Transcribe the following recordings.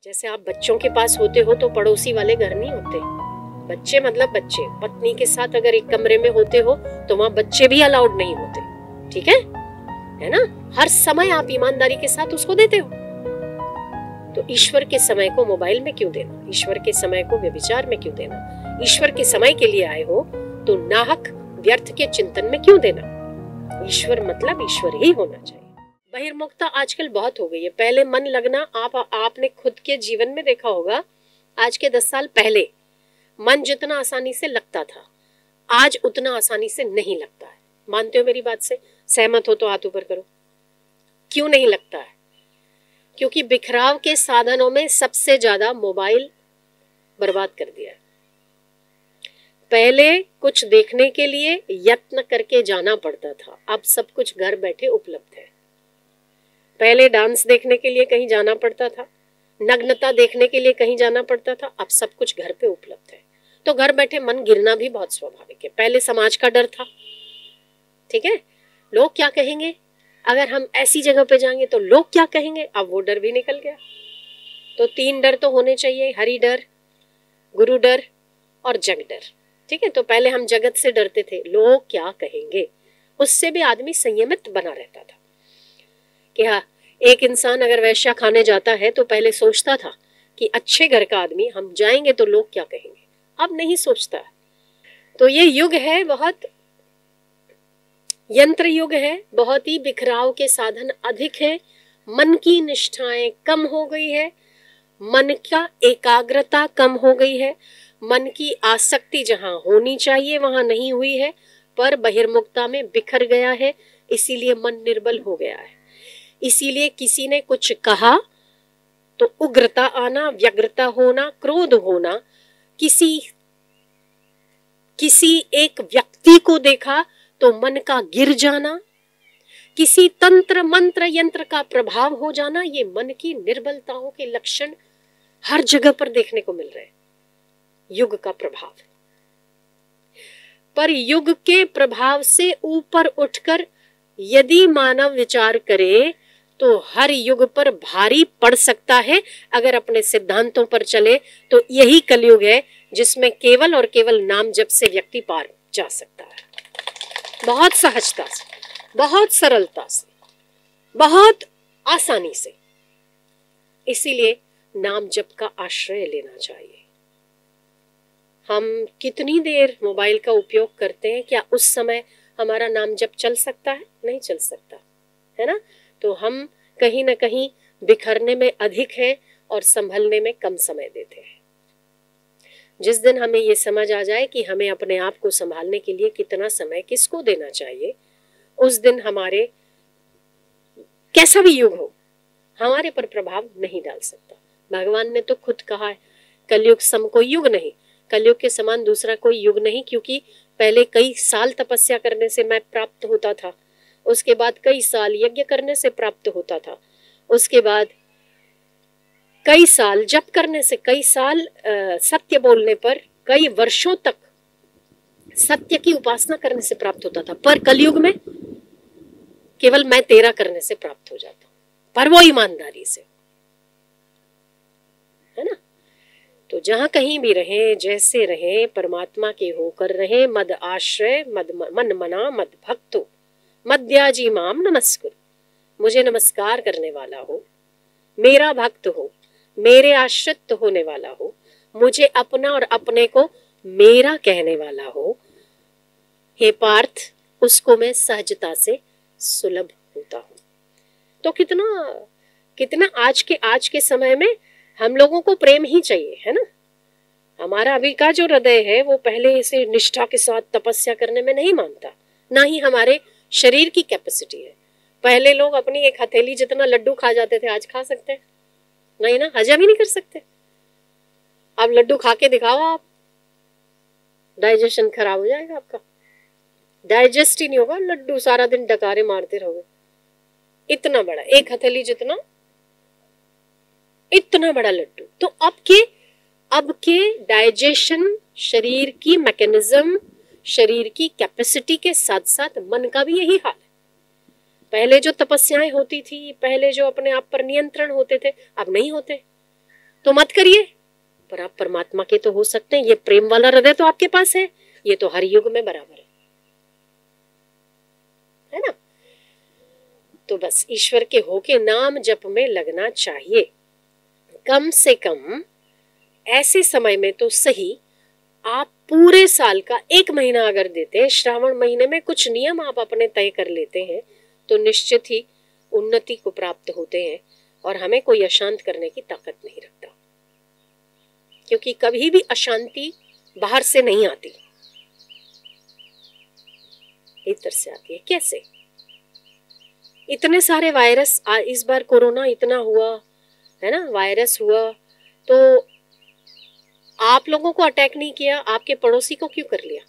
जैसे आप बच्चों के पास होते हो तो पड़ोसी वाले घर नहीं होते। बच्चे मतलब बच्चे, पत्नी के साथ अगर एक कमरे में होते हो तो वहां बच्चे भी अलाउड नहीं होते। ठीक है ना? हर समय आप ईमानदारी के साथ उसको देते हो। तो ईश्वर के समय को मोबाइल में क्यों देना? ईश्वर के समय को व्यभिचार में क्यों देना? ईश्वर के समय के लिए आए हो तो नाहक व्यर्थ के चिंतन में क्यों देना? ईश्वर मतलब ईश्वर ही होना चाहिए। बहिर्मुखता आजकल बहुत हो गई है। पहले मन लगना, आपने खुद के जीवन में देखा होगा, आज के 10 साल पहले मन जितना आसानी से लगता था, आज उतना आसानी से नहीं लगता है। मानते हो मेरी बात से? सहमत हो तो हाथ ऊपर करो। क्यों नहीं लगता है? क्योंकि बिखराव के साधनों में सबसे ज्यादा मोबाइल बर्बाद कर दिया है। पहले कुछ देखने के लिए यत्न करके जाना पड़ता था, अब सब कुछ घर बैठे उपलब्ध है। पहले डांस देखने के लिए कहीं जाना पड़ता था, नग्नता देखने के लिए कहीं जाना पड़ता था, अब सब कुछ घर पे उपलब्ध है। तो घर बैठे मन गिरना भी बहुत स्वाभाविक है। पहले समाज का डर था, ठीक है, लोग क्या कहेंगे, अगर हम ऐसी जगह पे जाएंगे तो लोग क्या कहेंगे, अब वो डर भी निकल गया। तो 3 डर तो होने चाहिए, हरि डर, गुरु डर और जग डर। ठीक है, तो पहले हम जगत से डरते थे, लोग क्या कहेंगे, उससे भी आदमी संयमित बना रहता था कि हाँ, एक इंसान अगर वैश्या खाने जाता है तो पहले सोचता था कि अच्छे घर का आदमी, हम जाएंगे तो लोग क्या कहेंगे, अब नहीं सोचता। तो ये युग है, बहुत यंत्र युग है, बहुत ही बिखराव के साधन अधिक है, मन की निष्ठाएं कम हो गई है, मन का एकाग्रता कम हो गई है, मन की आसक्ति जहां होनी चाहिए वहां नहीं हुई है, पर बहिर्मुखता में बिखर गया है, इसीलिए मन निर्बल हो गया है। इसीलिए किसी ने कुछ कहा तो उग्रता आना, व्यग्रता होना, क्रोध होना, किसी एक व्यक्ति को देखा तो मन का गिर जाना, किसी तंत्र मंत्र यंत्र का प्रभाव हो जाना, ये मन की निर्बलताओं के लक्षण हर जगह पर देखने को मिल रहे हैं। युग का प्रभाव। पर युग के प्रभाव से ऊपर उठकर यदि मानव विचार करे तो हर युग पर भारी पड़ सकता है। अगर अपने सिद्धांतों पर चले तो यही कलयुग है जिसमें केवल और केवल नाम जप से व्यक्ति पार जा सकता है, बहुत सहजता से, बहुत सरलता से, बहुत आसानी से। इसीलिए नाम जप का आश्रय लेना चाहिए। हम कितनी देर मोबाइल का उपयोग करते हैं, क्या उस समय हमारा नाम जप चल सकता है? नहीं चल सकता है ना? तो हम कहीं ना कहीं बिखरने में अधिक हैं और संभलने में कम समय देते हैं। जिस दिन हमें ये समझ आ जाए कि हमें अपने आप को संभालने के लिए कितना समय किसको देना चाहिए, उस दिन हमारे कैसा भी युग हो हमारे पर प्रभाव नहीं डाल सकता। भगवान ने तो खुद कहा है, कलयुग सम कोई युग नहीं, कलयुग के समान दूसरा कोई युग नहीं। क्योंकि पहले कई साल तपस्या करने से मैं प्राप्त होता था, उसके बाद कई साल यज्ञ करने से प्राप्त होता था, उसके बाद कई साल जप करने से, कई साल सत्य बोलने पर, कई वर्षों तक सत्य की उपासना करने से प्राप्त होता था। पर कलयुग में केवल मैं तेरा करने से प्राप्त हो जाता हूं, पर वो ईमानदारी से, है ना? तो जहां कहीं भी रहे, जैसे रहे, परमात्मा के होकर रहे। मद आश्रय मन मना मद भक्तो मद्याजी माम नमस्कुर। मुझे नमस्कार करने वाला हो, मेरा भक्त हो, मेरे आश्रित होने वाला हो, मुझे अपना और अपने को मेरा कहने वाला हो, हे पार्थ, उसको मैं सहजता से सुलभ होता हूं। तो कितना आज के समय में हम लोगों को प्रेम ही चाहिए, है ना? हमारा अभी का जो हृदय है वो पहले इसे निष्ठा के साथ तपस्या करने में नहीं मानता, ना ही हमारे शरीर की कैपेसिटी है। पहले लोग अपनी एक हथेली जितना लड्डू खा जाते थे, आज खा सकते हैं? नहीं ना, हजम ही नहीं कर सकते। अब लड्डू खा के दिखाओ आप, डाइजेशन खराब हो जाएगा आपका, डाइजेस्ट ही नहीं होगा। लड्डू सारा दिन डकारे मारते रहोगे, इतना बड़ा, एक हथेली जितना, इतना बड़ा लड्डू। तो अब के डाइजेशन, शरीर की मैकेनिज्म, शरीर की कैपेसिटी के साथ साथ मन का भी यही हाल है। पहले जो तपस्याएं होती थी, पहले जो अपने आप पर नियंत्रण होते थे, अब नहीं होते। तो मत करिए, पर आप परमात्मा के तो हो सकते हैं। ये प्रेम वाला हृदय तो आपके पास है, ये तो हर युग में बराबर है ना। तो बस ईश्वर के होके नाम जप में लगना चाहिए। कम से कम ऐसे समय में तो सही, आप पूरे साल का 1 महीना अगर देते हैं, श्रावण महीने में कुछ नियम आप अपने तय कर लेते हैं, तो निश्चित ही उन्नति को प्राप्त होते हैं और हमें कोई अशांत करने की ताकत नहीं रखता। क्योंकि कभी भी अशांति बाहर से नहीं आती, भीतर से आती है। कैसे? इतने सारे वायरस, इस बार कोरोना इतना हुआ है ना, वायरस हुआ, तो आप लोगों को अटैक नहीं किया, आपके पड़ोसी को क्यों कर लिया?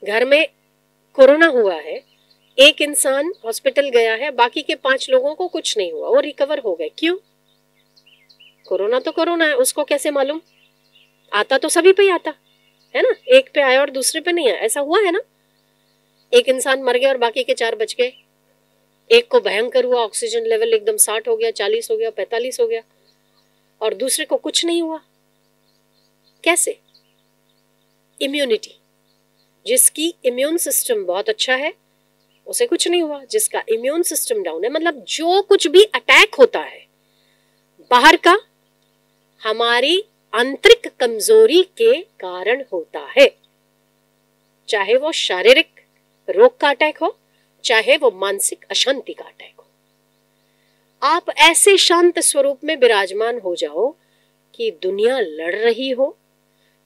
घर में कोरोना हुआ है, एक इंसान हॉस्पिटल गया है, बाकी के 5 लोगों को कुछ नहीं हुआ, वो रिकवर हो गए। क्यों? कोरोना तो कोरोना है, उसको कैसे मालूम? आता तो सभी पे ही आता है ना, एक पे आया और दूसरे पे नहीं आया, ऐसा हुआ है ना। एक इंसान मर गया और बाकी के 4 बच गए। एक को भयंकर हुआ, ऑक्सीजन लेवल एकदम 60 हो गया, 40 हो गया, 45 हो गया, और दूसरे को कुछ नहीं हुआ। कैसे? इम्यूनिटी। जिसकी इम्यून सिस्टम बहुत अच्छा है उसे कुछ नहीं हुआ, जिसका इम्यून सिस्टम डाउन है, मतलब जो कुछ भी अटैक होता है बाहर का, हमारी आंतरिक कमजोरी के कारण होता है। चाहे वो शारीरिक रोग का अटैक हो, चाहे वो मानसिक अशांति का अटैक हो। आप ऐसे शांत स्वरूप में विराजमान हो जाओ कि दुनिया लड़ रही हो,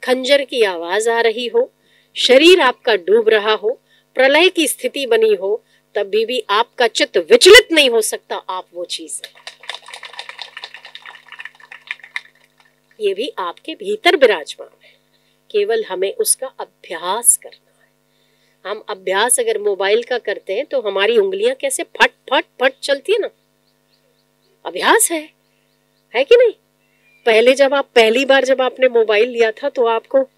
खंजर की आवाज आ रही हो, शरीर आपका डूब रहा हो, प्रलय की स्थिति बनी हो, तभी भी आपका चित्त विचलित नहीं हो सकता। आप वो चीज है, ये भी आपके भीतर विराजमान है, केवल हमें उसका अभ्यास करना है। हम अभ्यास अगर मोबाइल का करते हैं तो हमारी उंगलियां कैसे फट फट फट चलती है ना, अभ्यास है कि नहीं? पहले जब आप पहली बार जब आपने मोबाइल लिया था तो आपको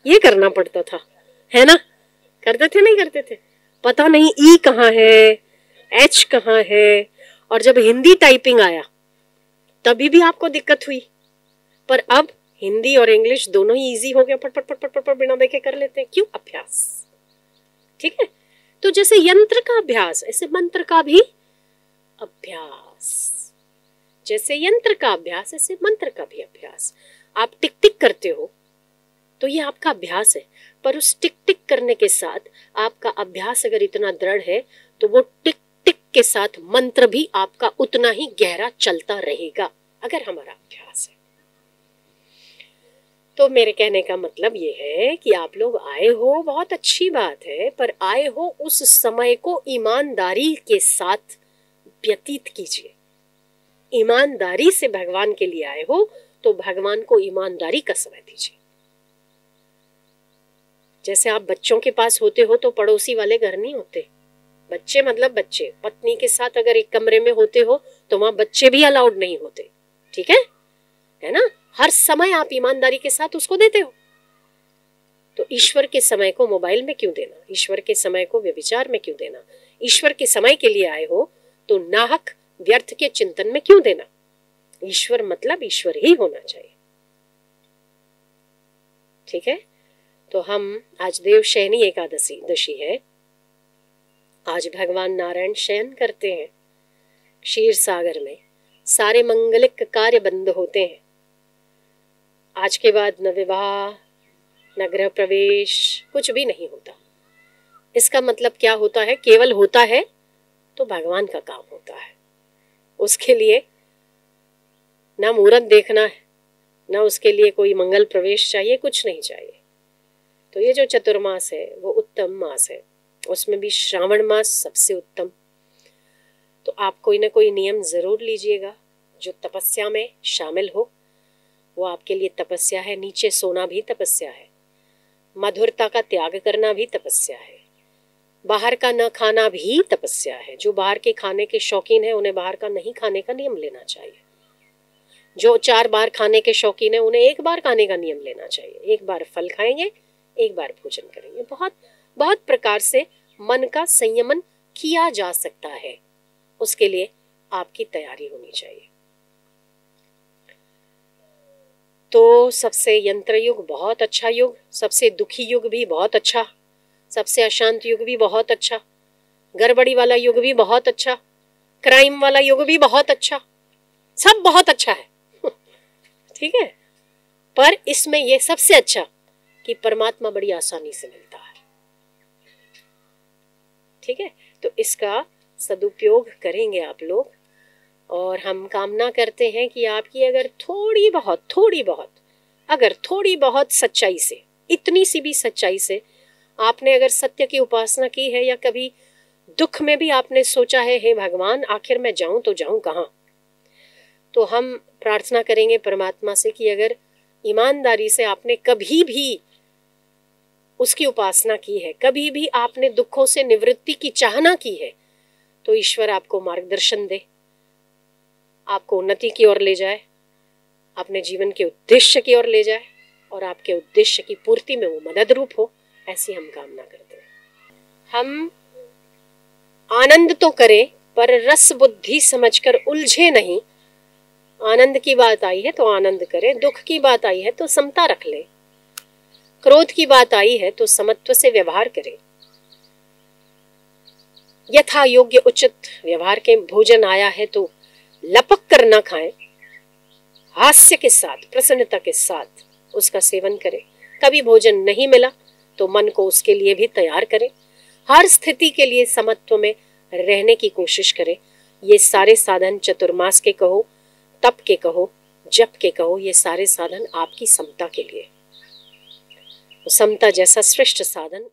ये करना पड़ता था, है ना? करते थे नहीं करते थे? पता नहीं ई कहाँ है, एच कहाँ है, और जब हिंदी टाइपिंग आया तभी भी आपको दिक्कत हुई। पर अब हिंदी और इंग्लिश दोनों ही इजी हो गया, पट पट पट पट पट बिना देखे कर लेते हैं। क्यों? अभ्यास। ठीक है, तो जैसे यंत्र का अभ्यास ऐसे मंत्र का भी अभ्यास, जैसे यंत्र का अभ्यास ऐसे मंत्र का भी अभ्यास। आप टिक टिक करते हो तो ये आपका अभ्यास है, पर उस टिक टिक करने के साथ आपका अभ्यास अगर इतना दृढ़ है तो वो टिक टिक के साथ मंत्र भी आपका उतना ही गहरा चलता रहेगा, अगर हमारा अभ्यास है। तो मेरे कहने का मतलब ये है कि आप लोग आए हो, बहुत अच्छी बात है, पर आए हो उस समय को ईमानदारी के साथ व्यतीत कीजिए। ईमानदारी से भगवान के लिए आए हो तो भगवान को ईमानदारी का समय दीजिए। जैसे आप बच्चों के पास होते हो तो पड़ोसी वाले घर नहीं होते। बच्चे मतलब बच्चे, पत्नी के साथ अगर एक कमरे में होते हो तो वहां बच्चे भी अलाउड नहीं होते। ठीक है ना? हर समय आप ईमानदारी के साथ उसको देते हो। तो ईश्वर के समय को मोबाइल में क्यों देना? ईश्वर के समय को व्यभिचार में क्यों देना? ईश्वर के समय के लिए आए हो तो नाहक व्यर्थ के चिंतन में क्यों देना? ईश्वर मतलब ईश्वर ही होना चाहिए। ठीक है, तो हम आज देव शयनी एकादशी है। आज भगवान नारायण शयन करते हैं क्षीर सागर में, सारे मंगलिक कार्य बंद होते हैं। आज के बाद न विवाह, न गृह प्रवेश, कुछ भी नहीं होता। इसका मतलब क्या होता है? केवल होता है तो भगवान का काम होता है। उसके लिए ना मुहूर्त देखना है, ना उसके लिए कोई मंगल प्रवेश चाहिए, कुछ नहीं चाहिए। तो ये जो चतुर्मास है वो उत्तम मास है, उसमें भी श्रावण मास सबसे उत्तम। तो आप कोई ना कोई नियम जरूर लीजिएगा जो तपस्या में शामिल हो। वो आपके लिए तपस्या है। नीचे सोना भी तपस्या है, मधुरता का त्याग करना भी तपस्या है, बाहर का न खाना भी तपस्या है। जो बाहर के खाने के शौकीन है उन्हें बाहर का नहीं खाने का नियम लेना चाहिए। जो 4 बार खाने के शौकीन है उन्हें 1 बार खाने का नियम लेना चाहिए। 1 बार फल खाएंगे, 1 बार भोजन करेंगे। बहुत बहुत प्रकार से मन का संयमन किया जा सकता है। उसके लिए आपकी तैयारी होनी चाहिए। तो सबसे यंत्र युग बहुत अच्छा युग, सबसे दुखी युग भी बहुत अच्छा, सबसे अशांत युग भी बहुत अच्छा, गड़बड़ी वाला युग भी बहुत अच्छा, क्राइम वाला युग भी बहुत अच्छा, सब बहुत अच्छा है। ठीक है, पर इसमें ये सबसे अच्छा कि परमात्मा बड़ी आसानी से मिलता है। ठीक है, तो इसका सदुपयोग करेंगे आप लोग, और हम कामना करते हैं कि आपकी अगर थोड़ी बहुत अगर थोड़ी बहुत सच्चाई से, इतनी सी भी सच्चाई से आपने अगर सत्य की उपासना की है, या कभी दुख में भी आपने सोचा है हे भगवान आखिर मैं जाऊं तो जाऊं कहाँ, तो हम प्रार्थना करेंगे परमात्मा से कि अगर ईमानदारी से आपने कभी भी उसकी उपासना की है, कभी भी आपने दुखों से निवृत्ति की चाहना की है, तो ईश्वर आपको मार्गदर्शन दे, आपको उन्नति की ओर ले जाए, अपने जीवन के उद्देश्य की ओर ले जाए, और आपके उद्देश्य की पूर्ति में वो मदद रूप हो, ऐसी हम कामना करते हैं। हम आनंद तो करें पर रस बुद्धि समझकर उलझे नहीं। आनंद की बात आई है तो आनंद करें, दुख की बात आई है तो समता रख ले, क्रोध की बात आई है तो समत्व से व्यवहार करें, यथा योग्य उचित व्यवहार के भोजन आया है तो लपक कर न खाएं, हास्य के साथ प्रसन्नता के साथ उसका सेवन करें। कभी भोजन नहीं मिला तो मन को उसके लिए भी तैयार करें, हर स्थिति के लिए समत्व में रहने की कोशिश करें। ये सारे साधन चतुर्मास के कहो, तप के कहो, जप के कहो, ये सारे साधन आपकी समता के लिए, समता जैसा श्रेष्ठ साधन